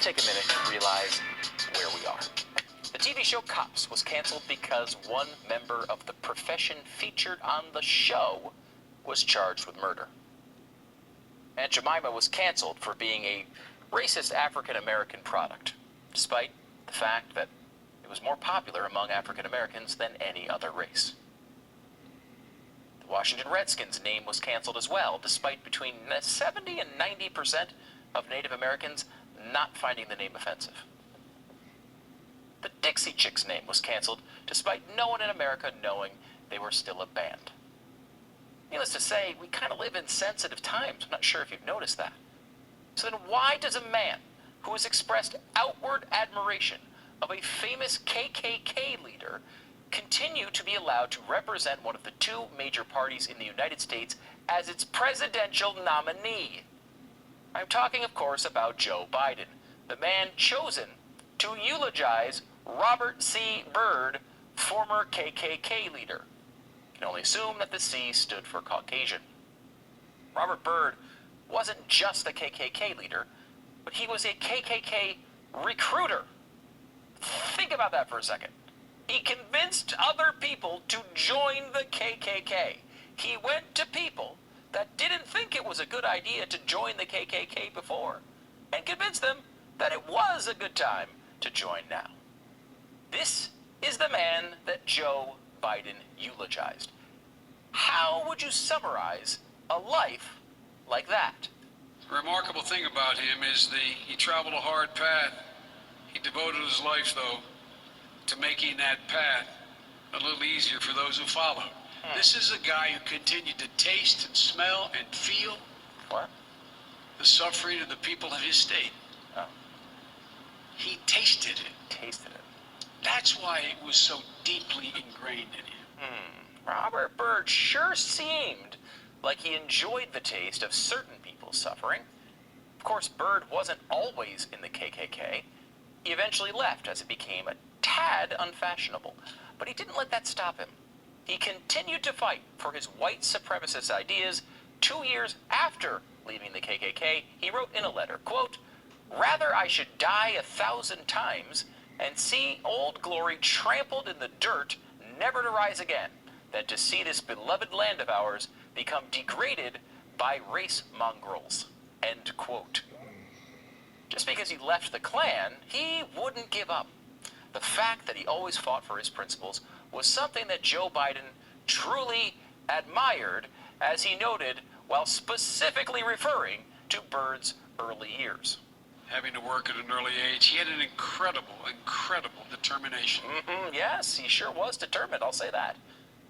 take a minute to realize where we are. The TV show Cops was canceled because one member of the profession featured on the show was charged with murder. Aunt Jemima was canceled for being a racist African-American product, despite the fact that it was more popular among African Americans than any other race. The Washington Redskins name was canceled as well, despite between 70 and 90% of Native Americans not finding the name offensive. The Dixie Chicks name was canceled, despite no one in America knowing they were still a band. Needless to say, we kind of live in sensitive times. I'm not sure if you've noticed that. So then why does a man who has expressed outward admiration of a famous KKK leader continue to be allowed to represent one of the two major parties in the United States as its presidential nominee? I'm talking, of course, about Joe Biden, the man chosen to eulogize Robert C. Byrd, former KKK leader. You can only assume that the C stood for Caucasian. Robert Byrd wasn't just a KKK leader, but he was a KKK recruiter. Think about that for a second. He convinced other people to join the KKK. He went to people that didn't think it was a good idea to join the KKK before, and convinced them that it was a good time to join now. This is the man that Joe Biden eulogized. How would you summarize a life like that? The remarkable thing about him is he traveled a hard path. He devoted his life, though, to making that path a little easier for those who follow. This is a guy who continued to taste and smell and feel the suffering of the people of his state. Oh. He tasted it. Tasted it. That's why it was so deeply ingrained in him. Robert Byrd sure seemed like he enjoyed the taste of certain people's suffering. Of course, Byrd wasn't always in the KKK. He eventually left as it became a tad unfashionable, but he didn't let that stop him. He continued to fight for his white supremacist ideas. 2 years after leaving the KKK, he wrote in a letter, quote, "Rather I should die 1,000 times and see Old Glory trampled in the dirt, never to rise again, than to see this beloved land of ours become degraded by race mongrels." End quote. Just because he left the Klan, he wouldn't give up. The fact that he always fought for his principles was something that Joe Biden truly admired, as he noted while specifically referring to Byrd's early years. Having to work at an early age, he had an incredible determination. Yes, he sure was determined, I'll say that.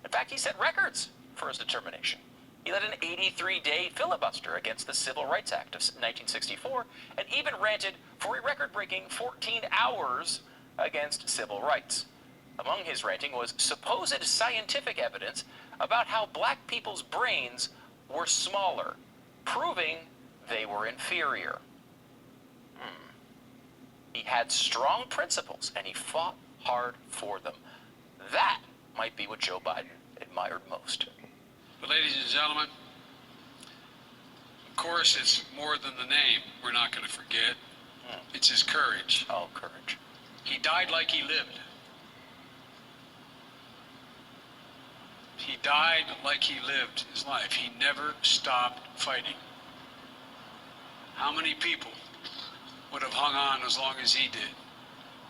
In fact, he set records for his determination. He led an 83-day filibuster against the Civil Rights Act of 1964 and even ranted for a record-breaking 14 hours against civil rights. Among his ranting was supposed scientific evidence about how black people's brains were smaller, proving they were inferior. He had strong principles, and he fought hard for them. That might be what Joe Biden admired most. But ladies and gentlemen, of course, it's more than the name we're not going to forget. It's his courage. Oh, courage. He died like he lived. He died like he lived his life. He never stopped fighting. How many people would have hung on as long as he did?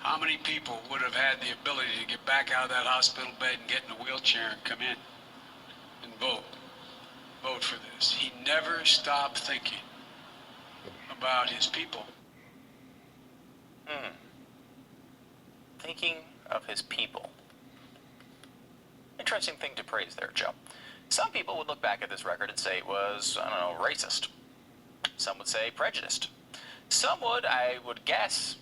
How many people would have had the ability to get back out of that hospital bed and get in a wheelchair and come in and vote for this? He never stopped thinking about his people. Thinking of his people. Interesting thing to praise there, Joe. Some people would look back at this record and say it was, I don't know, racist. Some would say prejudiced. Some would, I would guess,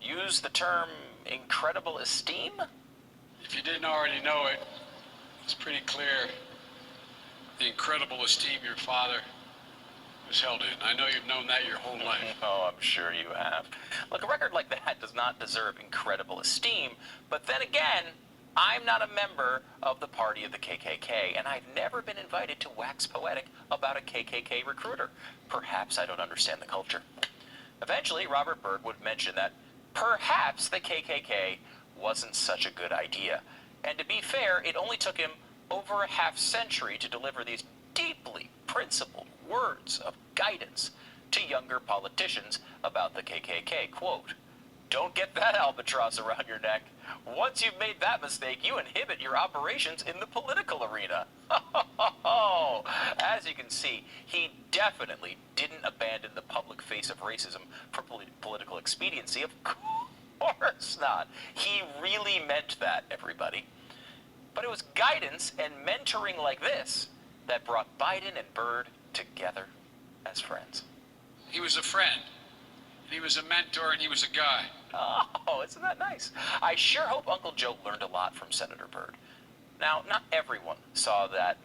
use the term incredible esteem. If you didn't already know it, it's pretty clear the incredible esteem your father was held in. I know you've known that your whole life. Oh, I'm sure you have. Look, a record like that does not deserve incredible esteem, but then again, I'm not a member of the party of the KKK, and I've never been invited to wax poetic about a KKK recruiter. Perhaps I don't understand the culture. Eventually, Robert Byrd would mention that perhaps the KKK wasn't such a good idea. And to be fair, it only took him over a half century to deliver these deeply principled words of guidance to younger politicians about the KKK. Quote, "Don't get that albatross around your neck. Once you've made that mistake, you inhibit your operations in the political arena." As you can see, he definitely didn't abandon the public face of racism for political expediency. Of course not. He really meant that, everybody. But it was guidance and mentoring like this that brought Biden and Byrd together as friends. He was a friend, and he was a mentor, and he was a guy. Oh, isn't that nice? I sure hope Uncle Joe learned a lot from Senator Byrd. Now, not everyone saw that,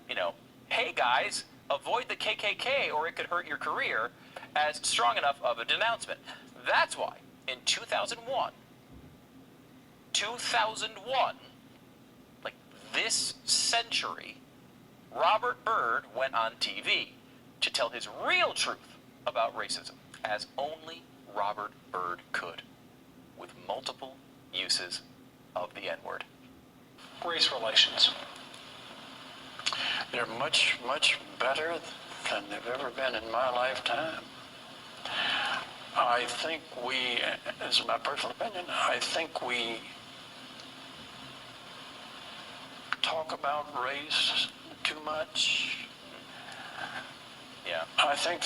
hey guys, avoid the KKK or it could hurt your career, as strong enough of a denouncement. That's why, in 2001, like this century, Robert Byrd went on TV to tell his real truth about racism, as only Robert Byrd could, with multiple uses of the N-word. Race relations. They're much, much better than they've ever been in my lifetime. I think we, this is my personal opinion, I think we talk about race too much. Yeah. I think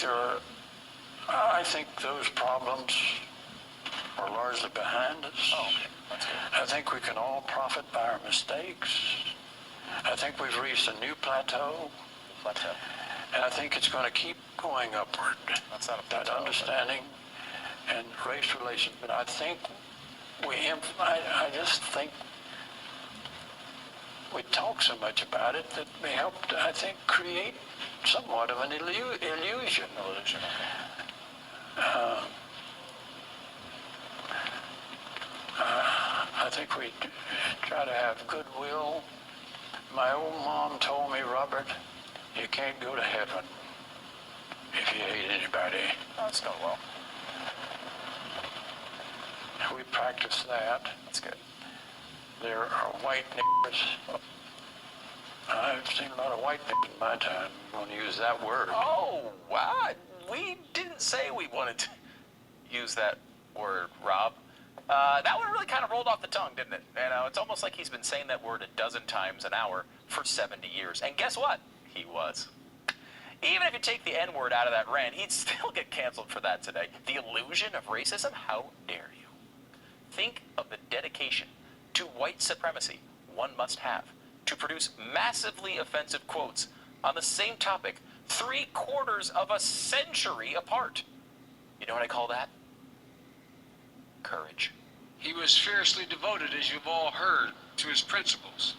those problems are largely behind us. Oh, okay. That's good. I think we can all profit by our mistakes. I think we've reached a new plateau. And I think it's going to keep going upward. That's not a That plateau, understanding and race relations. But I think I just think we talk so much about it that we helped, I think, create somewhat of an illusion. I think we try to have goodwill. My old mom told me, Robert, you can't go to heaven if you hate anybody. That's going well. We practice that. That's good. There are white niggers. I've seen a lot of white niggers in my time. I'm going to use that word. Oh, wow. We didn't say we wanted to use that word, Rob. That one really kind of rolled off the tongue, didn't it? It's almost like he's been saying that word a dozen times an hour for 70 years. And guess what? He was. Even if you take the N-word out of that rant, he'd still get canceled for that today. The illusion of racism? How dare you? Think of the dedication to white supremacy one must have to produce massively offensive quotes on the same topic 3/4 of a century apart. You know what I call that? Courage. He was fiercely devoted, as you've all heard, to his principles.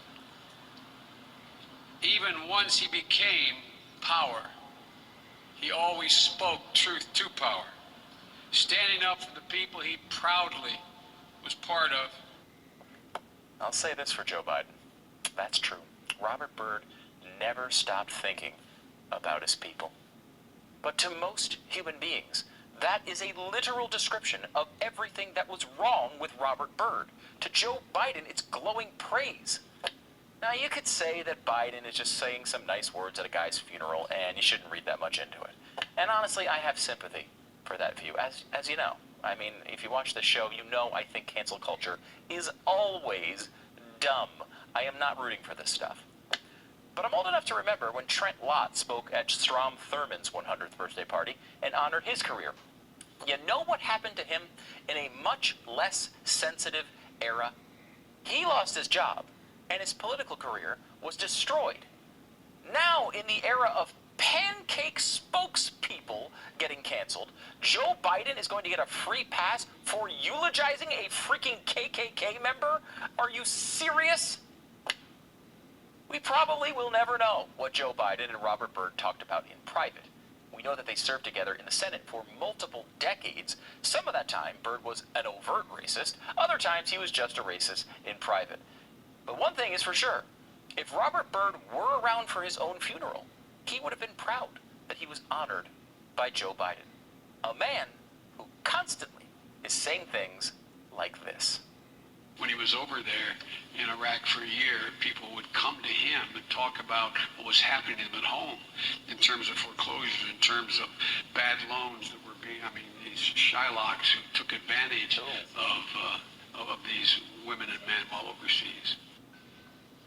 Even once he became power, he always spoke truth to power, standing up for the people he proudly was part of. I'll say this for Joe Biden. That's true. Robert Byrd never stopped thinking about his people. But to most human beings, that is a literal description of everything that was wrong with Robert Byrd. To Joe Biden, it's glowing praise. Now, you could say that Biden is just saying some nice words at a guy's funeral, and you shouldn't read that much into it. And honestly, I have sympathy for that view, as you know. I mean, if you watch the show, you know I think cancel culture is always dumb. I am not rooting for this stuff. But I'm old enough to remember when Trent Lott spoke at Strom Thurmond's 100th birthday party and honored his career. You know what happened to him in a much less sensitive era? He lost his job, and his political career was destroyed. Now, in the era of pancake spokespeople getting canceled, Joe Biden is going to get a free pass for eulogizing a freaking KKK member? Are you serious? We probably will never know what Joe Biden and Robert Byrd talked about in private. We know that they served together in the Senate for multiple decades. Some of that time, Byrd was an overt racist. Other times, he was just a racist in private. But one thing is for sure. If Robert Byrd were around for his own funeral, he would have been proud that he was honored by Joe Biden, a man who constantly is saying things like this. When he was over there in Iraq for a year, people would come to him and talk about what was happening to him at home in terms of foreclosures, in terms of bad loans that were being, these Shylocks who took advantage of these women and men while overseas.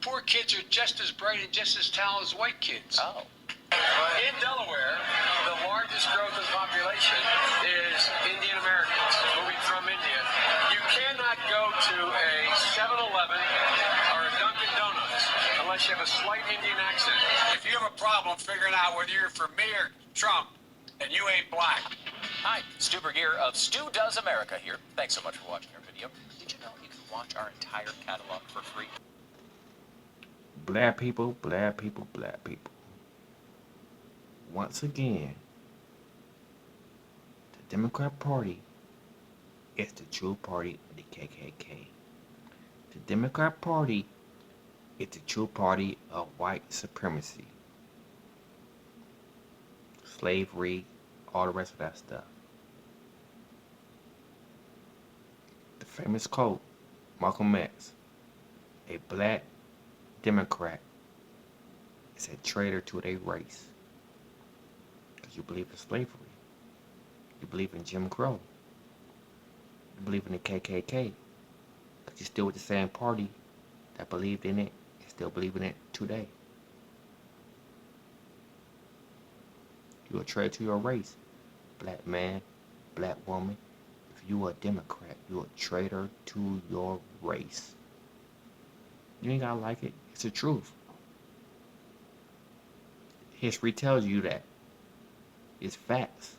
Poor kids are just as bright and just as talented as white kids. Oh. In Delaware, the largest growth in population is Indian Americans moving from India. You cannot go to a 7-Eleven or a Dunkin' Donuts unless you have a slight Indian accent. If you have a problem figuring out whether you're for me or Trump, then you ain't black. Hi, Stu Bergier of Stu Does America here. Thanks so much for watching our video. Did you know you can watch our entire catalog for free? Black people, black people, black people. Once again, the Democrat Party is the true party of the KKK. The Democrat Party is the true party of white supremacy, slavery, all the rest of that stuff. The famous quote, Malcolm X, a black Democrat is a traitor to their race. Because you believe in slavery. You believe in Jim Crow. You believe in the KKK. Because you're still with the same party that believed in it and still believe in it today. You're a traitor to your race. Black man, black woman. If you are a Democrat, you're a traitor to your race. You ain't gotta like it. It's the truth. History tells you that. It's facts.